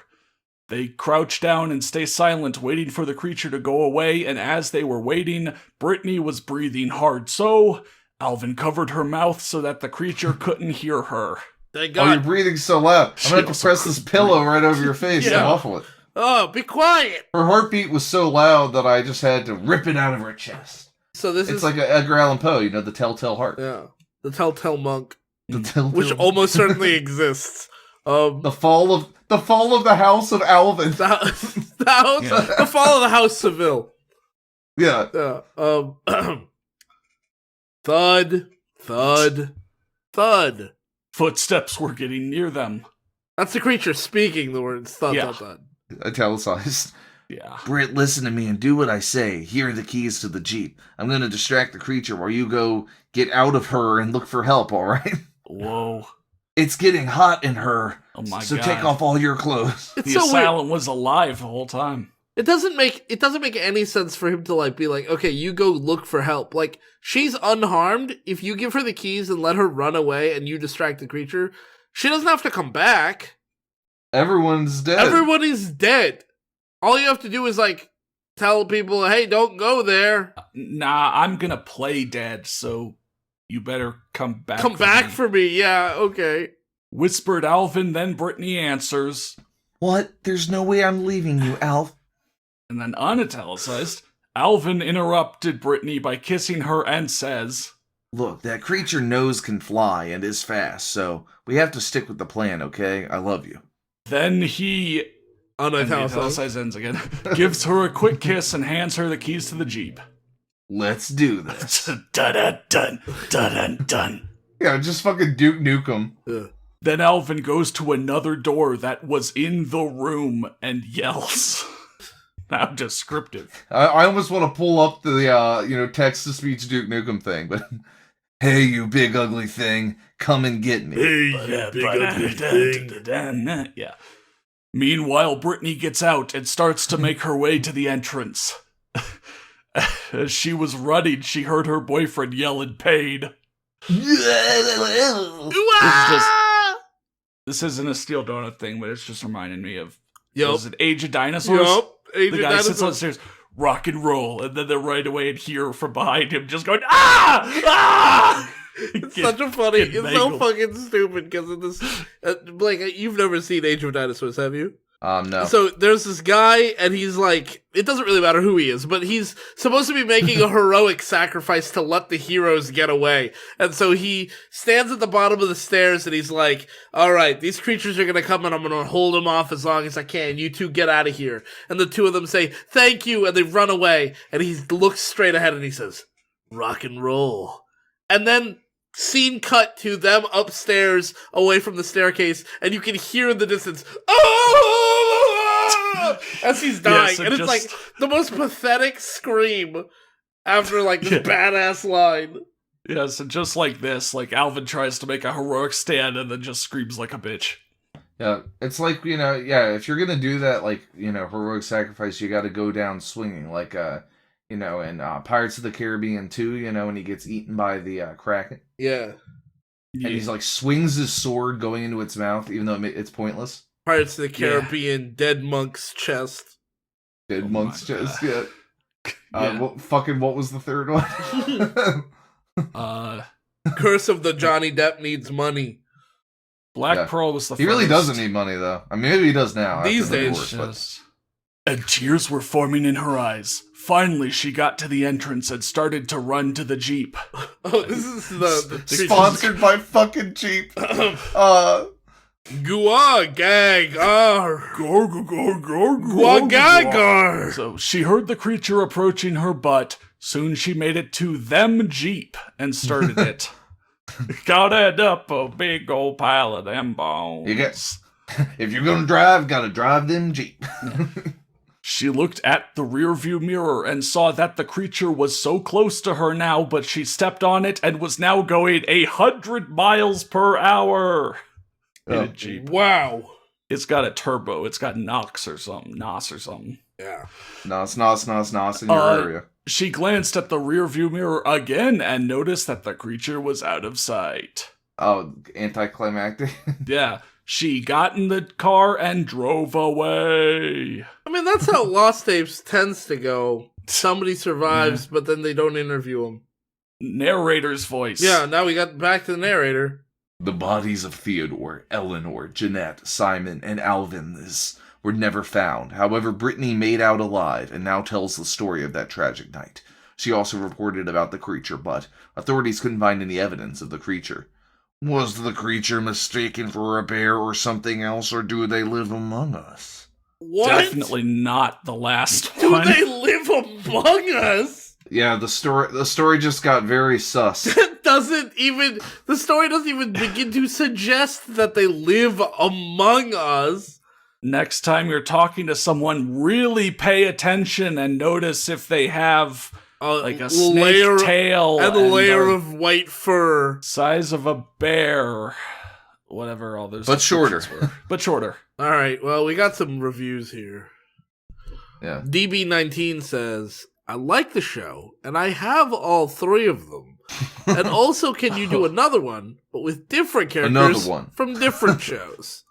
They crouch down and stay silent, waiting for the creature to go away, and as they were waiting, Brittany was breathing hard, so Alvin covered her mouth so that the creature couldn't hear her. Thank Oh, you're God. breathing so loud. I'm gonna have to press this pillow right over your face to muffle it. Oh, be quiet. Her heartbeat was so loud that I just had to rip it out of her chest. So this It's is like a Edgar Allan Poe, you know, the Telltale Heart. yeah, the Telltale Monk, The Telltale which almost certainly exists. The fall of the House of Alvin. The fall of the House Seville. Yeah. Thud, thud, thud. Footsteps were getting near them. That's the creature speaking the words thud, thud, thud. Italicized. Yeah. Britt, listen to me and do what I say. Here are the keys to the Jeep. I'm going to distract the creature while you go get out of her and look for help, all right? Whoa. It's getting hot in her. Oh my so god. take off all your clothes. It's The so assailant weird. was alive the whole time. It doesn't make any sense for him to like be like, okay, you go look for help. Like, she's unharmed. If you give her the keys and let her run away and you distract the creature, she doesn't have to come back. Everyone's dead. Everyone is dead. All you have to do is like tell people, hey, don't go there. Nah, I'm gonna play dead, so you better come back. Come back me. for me. Yeah, okay. Whispered Alvin, then Brittany answers. What? There's no way I'm leaving you, Alf. And then unitalicized, Alvin interrupted Brittany by kissing her and says, Look, that creature knows can fly and is fast, so we have to stick with the plan, okay? I love you. Then he, unitalicized ends again, gives her a quick kiss and hands her the keys to the Jeep. Let's do this. Dun-dun-dun, dun-dun-dun. Yeah, just fucking Duke Nukem. Then Alvin goes to another door that was in the room and yells. How descriptive. I almost want to pull up the, text-to-speech Duke Nukem thing, but... Hey, you big ugly thing, come and get me. Hey, you big ugly thing. Yeah. Meanwhile, Brittany gets out and starts to make her way to the entrance. As she was running, she heard her boyfriend yell in pain. This isn't a Steel Donut thing, but it's just reminding me of... Was it Age of Dinosaurs? Yup. The guy sits on the stairs. rock and roll, and then they right away and hear from behind him just going, ah! Ah! It's such a funny, it's so fucking stupid because of this. Blake, you've never seen Age of Dinosaurs, have you? No. So there's this guy, and he's like, it doesn't really matter who he is, but he's supposed to be making a heroic sacrifice to let the heroes get away. And so he stands at the bottom of the stairs, and he's like, all right, these creatures are going to come, and I'm going to hold them off as long as I can. You two get out of here. And the two of them say, thank you, and they run away. And he looks straight ahead, and he says, rock and roll. And then scene cut to them upstairs away from the staircase, and you can hear in the distance, oh! as he's dying. Yes, and it's like the most pathetic scream after like this badass line. Yes, and just like this, like Alvin tries to make a heroic stand and then just screams like a bitch. Yeah, it's like, if you're gonna do that, like, heroic sacrifice, you gotta go down swinging, like, in Pirates of the Caribbean 2, when he gets eaten by the Kraken. Yeah. And he's like, swings his sword going into its mouth, even though it's pointless. Pirates of the Caribbean, Dead Monk's Chest. Dead Monk's Chest, yeah. Yeah. What was the third one? Curse of the Johnny Depp Needs Money. Black Pearl was the first. He really doesn't need money, though. I mean, maybe he does now. These days. Divorce, And tears were forming in her eyes. Finally, she got to the entrance and started to run to the Jeep. Oh, this is the sponsored by fucking Jeep. Gua gag Guagagar. So she heard the creature approaching her butt. Soon she made it to them Jeep and started it. Gotta end up a big old pile of them bones. If you're gonna drive, gotta drive them Jeep. She looked at the rearview mirror and saw that the creature was so close to her now, but she stepped on it and was now going 100 miles per hour. In a Jeep. Wow. It's got a turbo. It's got NOS or something. Yeah. NOS in your area. She glanced at the rearview mirror again and noticed that the creature was out of sight. Oh, anticlimactic. Yeah. She got in the car and drove away. I mean, that's how Lost Tapes tends to go. Somebody survives, but then they don't interview him. Narrator's voice. Yeah, now we got back to the narrator. The bodies of Theodore, Eleanor, Jeanette, Simon, and Alvin were never found. However, Brittany made out alive and now tells the story of that tragic night. She also reported about the creature, but authorities couldn't find any evidence of the creature. Was the creature mistaken for a bear or something else, or do they live among us? What? Definitely not the last Do one. they live among us? Yeah, the story just got very sus. The story doesn't even begin to suggest that they live among us. Next time you're talking to someone, really pay attention and notice if they have like a snake tail and a layer of white fur, size of a bear, whatever all those. But shorter. But shorter. All right. Well, we got some reviews here. Yeah. DB19 says, I like the show, and I have all 3 of them. And also, can you do another one, but with different characters from different shows?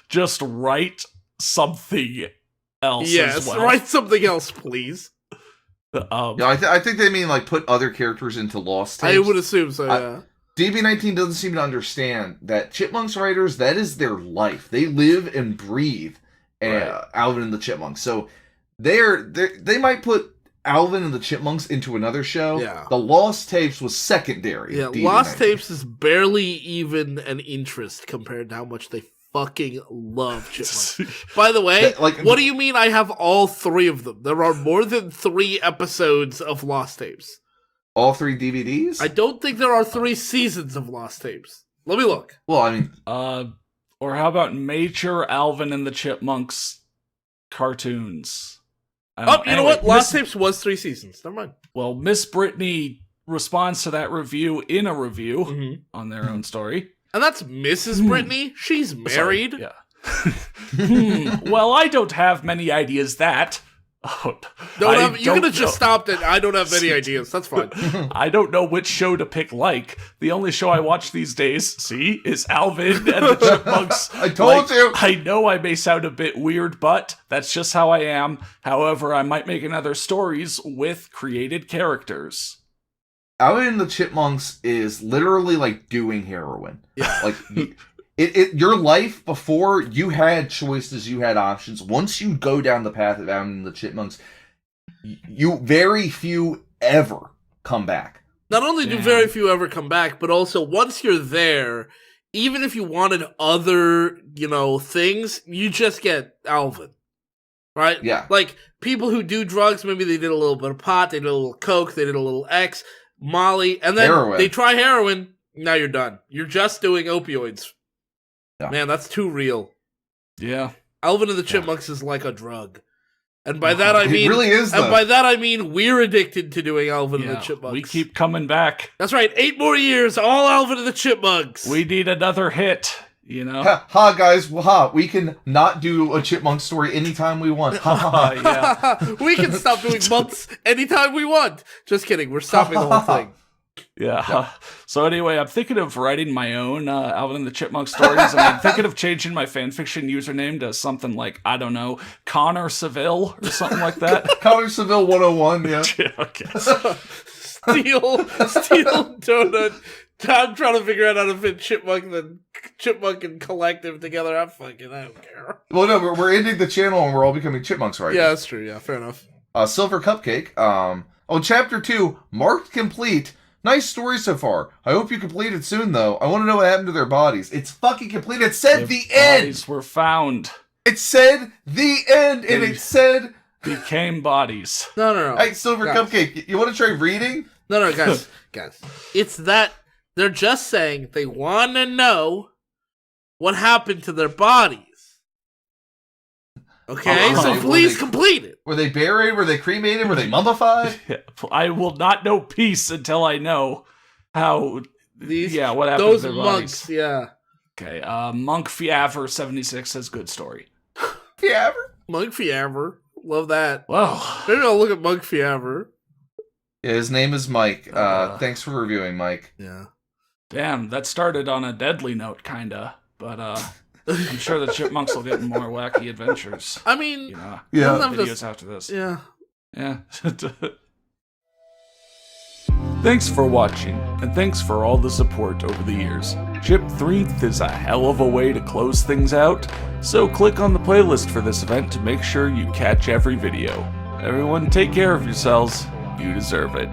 Just write something else. Yes, write something else, please. I think they mean like put other characters into Lost Tapes. I would assume so, yeah. DB19 doesn't seem to understand that Chipmunks writers, that is their life. They live and breathe Alvin and the Chipmunks. So they might put Alvin and the Chipmunks into another show. Yeah. The Lost Tapes was secondary. Yeah, Lost Tapes is barely even an interest compared to how much they fucking love Chipmunks. By the way, what do you mean I have all 3 of them? There are more than 3 episodes of Lost Tapes. All 3 DVDs? I don't think there are 3 seasons of Lost Tapes. Let me look. Well, I mean... or how about Major Alvin and the Chipmunks cartoons? You know what? Lost Tapes was 3 seasons. Never mind. Well, Miss Brittany responds to that review in a review on their own story. And that's Mrs. Brittany? She's married? Sorry, yeah. Well, I don't have many ideas that. Oh, You could have just stopped it. I don't have any ideas. That's fine. I don't know which show to pick. The only show I watch these days, is Alvin and the Chipmunks. I told you. I know I may sound a bit weird, but that's just how I am. However, I might make another stories with created characters. Alvin and the Chipmunks is literally like doing heroin. Yeah. Like your life before you had choices, you had options. Once you go down the path of Alvin and the Chipmunks, you very few ever come back. Not only do very few ever come back, but also once you're there, even if you wanted other, things, you just get Alvin. Right? Yeah. Like, people who do drugs, maybe they did a little bit of pot, they did a little coke, they did a little X, Molly, and then heroin. They try heroin, now you're done. You're just doing opioids. Yeah. Man, that's too real. Yeah. Alvin and the Chipmunks is like a drug. And by that I mean... It really is, though. And by that I mean we're addicted to doing Alvin and the Chipmunks. We keep coming back. That's right, 8 more years, all Alvin and the Chipmunks. We need another hit, Ha, guys, we can not do a Chipmunk story anytime we want. Yeah. We can stop doing months anytime we want. Just kidding, we're stopping the whole thing. Yeah. So anyway, I'm thinking of writing my own Alvin and the Chipmunk stories, and I'm thinking of changing my fanfiction username to something like, I don't know, Connor Seville or something like that. Connor Seville 101, yeah. Okay. Steel donut. I'm trying to figure out how to fit Chipmunk and Collective together. I don't care. Well, no, we're ending the channel and we're all becoming Chipmunks, right? Yeah, that's true. Yeah, fair enough. Silver Cupcake. Chapter 2, marked complete. Nice story so far. I hope you complete it soon, though. I want to know what happened to their bodies. It's fucking complete. It said the end. Bodies were found. It said the end, and it said became bodies. No. Hey, Silver Cupcake, you want to try reading? No, guys. It's that they're just saying they want to know what happened to their bodies. Okay, so please complete it. Were they buried? Were they cremated? Were they mummified? I will not know peace until I know how. What happened those to their monks? bodies. Yeah. Okay. Monk Fiaver 76 says good story. Fiaver? Monk Fiaver, love that. Well, maybe I'll look at Monk Fiaver. Yeah, his name is Mike. Thanks for reviewing, Mike. Yeah. Damn, that started on a deadly note, kinda, but I'm sure the Chipmunks will get more wacky adventures. I mean, videos after this. Yeah. Thanks for watching, and thanks for all the support over the years. Chip 3th is a hell of a way to close things out, so click on the playlist for this event to make sure you catch every video. Everyone take care of yourselves, you deserve it.